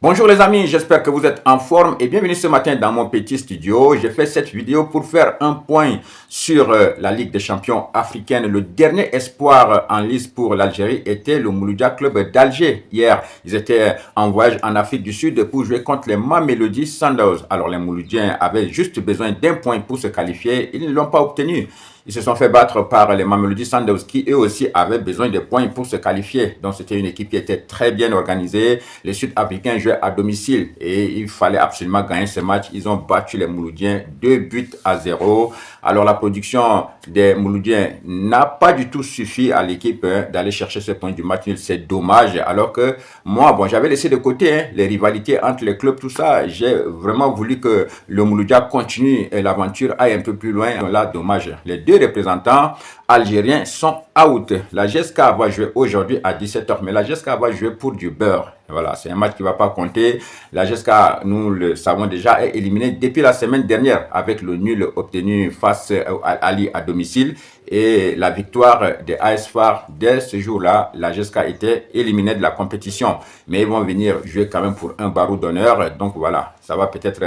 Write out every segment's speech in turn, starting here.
Bonjour les amis, j'espère que vous êtes en forme et bienvenue ce matin dans mon petit studio. J'ai fait cette vidéo pour faire un point sur la Ligue des champions africaine. Le dernier espoir en lice pour l'Algérie était le Mouloudia Club d'Alger. Hier, ils étaient en voyage en Afrique du Sud pour jouer contre les Mamelody Sundowns. Alors les Mouloudiens avaient juste besoin d'un point pour se qualifier, ils ne l'ont pas obtenu. Ils se sont fait battre par les Mamelody Sundowns qui eux aussi avaient besoin de points pour se qualifier. Donc c'était une équipe qui était très bien organisée. Les Sud-Africains jouaient à domicile et il fallait absolument gagner ce match. Ils ont battu les Mouloudiens 2-0. Alors la production des Mouloudiens n'a pas du tout suffi à l'équipe d'aller chercher ce point du match nul. C'est dommage. Alors que moi, j'avais laissé de côté les rivalités entre les clubs, tout ça. J'ai vraiment voulu que le Mouloudia continue et l'aventure aille un peu plus loin. Là, dommage. Les deux représentants algériens sont out. La GSK va jouer aujourd'hui à 17h, mais la GSK va jouer pour du beurre. Voilà, c'est un match qui ne va pas compter. La GSK, nous le savons déjà, est éliminée depuis la semaine dernière avec le nul obtenu face à Ali à domicile et la victoire des AS FAR. Dès ce jour-là, la GSK était éliminée de la compétition. Mais ils vont venir jouer quand même pour un barreau d'honneur. Donc voilà, ça va peut-être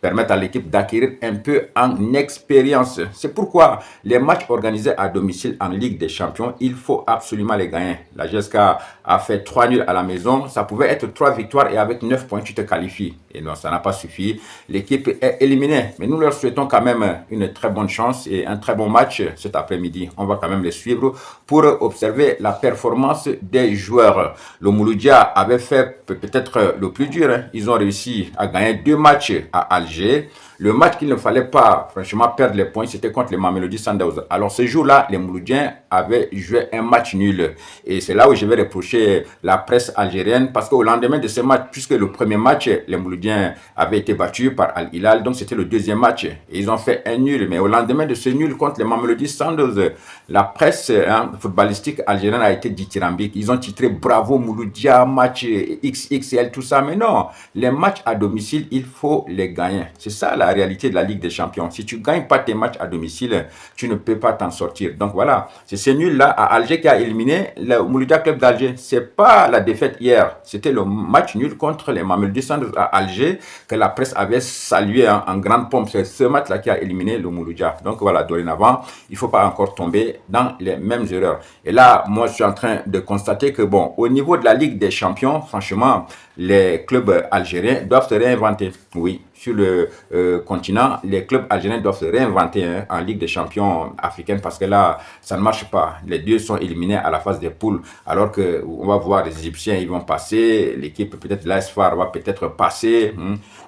permettre à l'équipe d'acquérir un peu en expérience. C'est pourquoi les matchs organisés à domicile en Ligue des Champions, il faut absolument les gagner. La GSK a fait 3 nuls à la maison. Ça pouvait être 3 victoires et avec 9 points, tu te qualifies. Et non, ça n'a pas suffi. L'équipe est éliminée. Mais nous leur souhaitons quand même une très bonne chance et un très bon match cet après-midi. On va quand même les suivre pour observer la performance des joueurs. Le Mouloudia avait fait peut-être le plus dur. Ils ont réussi à gagner 2 matchs à Alger. Le match qu'il ne fallait pas, franchement, perdre les points, c'était contre les Mamelody Sundowns. Alors, ce jour-là, les Mouloudiens avaient joué un match nul. Et c'est là où je vais reprocher la presse algérienne, parce qu'au lendemain de ce match, puisque le premier match, les Mouloudiens avaient été battus par Al Hilal, donc c'était le deuxième match. Et ils ont fait un nul. Mais au lendemain de ce nul contre les Mamelody Sundowns, la presse footballistique algérienne a été dithyrambique. Ils ont titré Bravo Mouloudia, match XXL, tout ça. Mais non, les matchs à domicile, il faut les gagner. C'est ça la réalité de la Ligue des Champions. Si tu ne gagnes pas tes matchs à domicile, tu ne peux pas t'en sortir. Donc voilà, c'est ce nul-là à Alger qui a éliminé le Mouloudia Club d'Alger. C'est pas la défaite hier, c'était le match nul contre les Mamelody Sundowns à Alger que la presse avait salué en grande pompe. C'est ce match-là qui a éliminé le Mouloudia. Donc voilà, dorénavant, il ne faut pas encore tomber dans les mêmes erreurs. Et là, moi, je suis en train de constater que, bon, au niveau de la Ligue des Champions, franchement, les clubs algériens doivent se réinventer. Oui, sur le continent, les clubs algériens doivent se réinventer en Ligue des champions africaine parce que là, ça ne marche pas. Les deux sont éliminés à la phase des poules alors qu'on va voir les Égyptiens, ils vont passer, l'équipe peut-être de l'AS FAR va peut-être passer,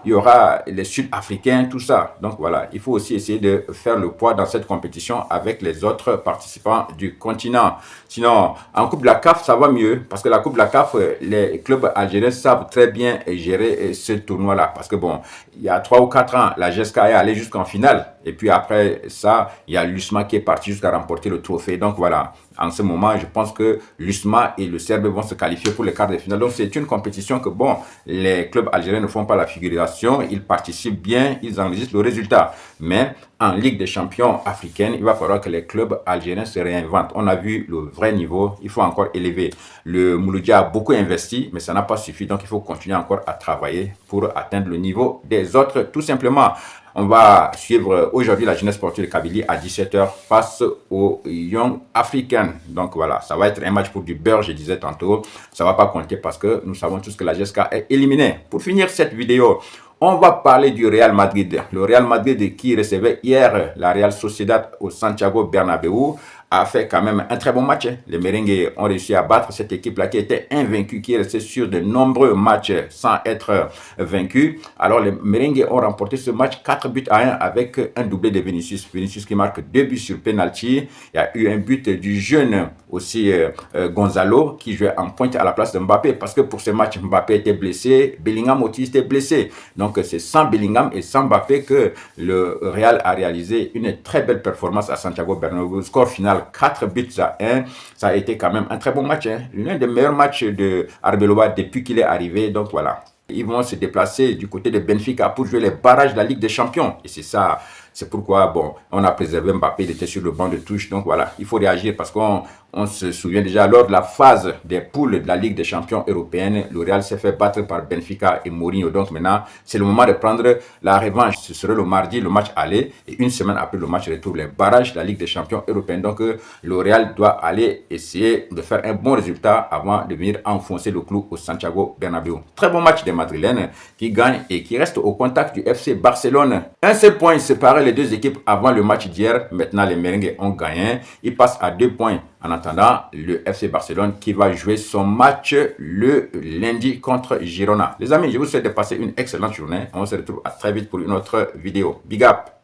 il y aura les Sud-Africains, tout ça. Donc voilà, il faut aussi essayer de faire le poids dans cette compétition avec les autres participants du continent. Sinon, en Coupe de la CAF, ça va mieux parce que la Coupe de la CAF, les clubs algériens savent très bien gérer ce tournoi-là parce que bon, il y a 3 ou 4 ans, la GSK est allée jusqu'en finale. Et puis après ça, il y a l'USMA qui est parti jusqu'à remporter le trophée. Donc voilà, en ce moment, je pense que l'USMA et le Serbe vont se qualifier pour les quarts de finale. Donc c'est une compétition que bon, les clubs algériens ne font pas la figuration. Ils participent bien, ils enregistrent le résultat. Mais en Ligue des champions africaine, il va falloir que les clubs algériens se réinventent. On a vu le vrai niveau, il faut encore élever. Le Mouloudia a beaucoup investi, mais ça n'a pas suffi. Donc il faut continuer encore à travailler pour atteindre le niveau des autres, tout simplement. On va suivre aujourd'hui la jeunesse sportive de Kabylie à 17h face aux Young Africans. Donc voilà, ça va être un match pour du beurre, je disais tantôt. Ça ne va pas compter parce que nous savons tous que la GSK est éliminée. Pour finir cette vidéo, on va parler du Real Madrid. Le Real Madrid qui recevait hier la Real Sociedad au Santiago Bernabéu a fait quand même un très bon match. Les Merengues ont réussi à battre cette équipe-là qui était invaincue, qui est restée sur de nombreux matchs sans être vaincue. Alors les Merengues ont remporté ce match 4-1 avec un doublé de Vinicius. Vinicius qui marque 2 buts sur penalty. Il y a eu un but du jeune aussi Gonzalo qui jouait en pointe à la place de Mbappé parce que pour ce match Mbappé était blessé, Bellingham aussi était blessé. Donc c'est sans Bellingham et sans Mbappé que le Real a réalisé une très belle performance à Santiago Bernabéu. Score final 4-1. Ça a été quand même un très bon match. L'un des meilleurs matchs de Arbeloa depuis qu'il est arrivé. Donc voilà. Ils vont se déplacer du côté de Benfica pour jouer les barrages de la Ligue des Champions. Et c'est ça, c'est pourquoi, bon, on a préservé Mbappé, il était sur le banc de touche. Donc voilà, il faut réagir parce qu'on On se souvient déjà, lors de la phase des poules de la Ligue des champions européenne, le Real s'est fait battre par Benfica et Mourinho. Donc maintenant, c'est le moment de prendre la revanche. Ce serait le mardi, le match aller, et une semaine après le match retour, les barrages de la Ligue des champions européenne. Donc le Real doit aller essayer de faire un bon résultat avant de venir enfoncer le clou au Santiago Bernabéu. Très bon match des Madrilènes qui gagnent et qui restent au contact du FC Barcelone. Un seul point séparait les deux équipes avant le match d'hier. Maintenant, les Merengues ont gagné. Ils passent à 2 points. En attendant, le FC Barcelone qui va jouer son match le lundi contre Girona. Les amis, je vous souhaite de passer une excellente journée. On se retrouve à très vite pour une autre vidéo. Big up!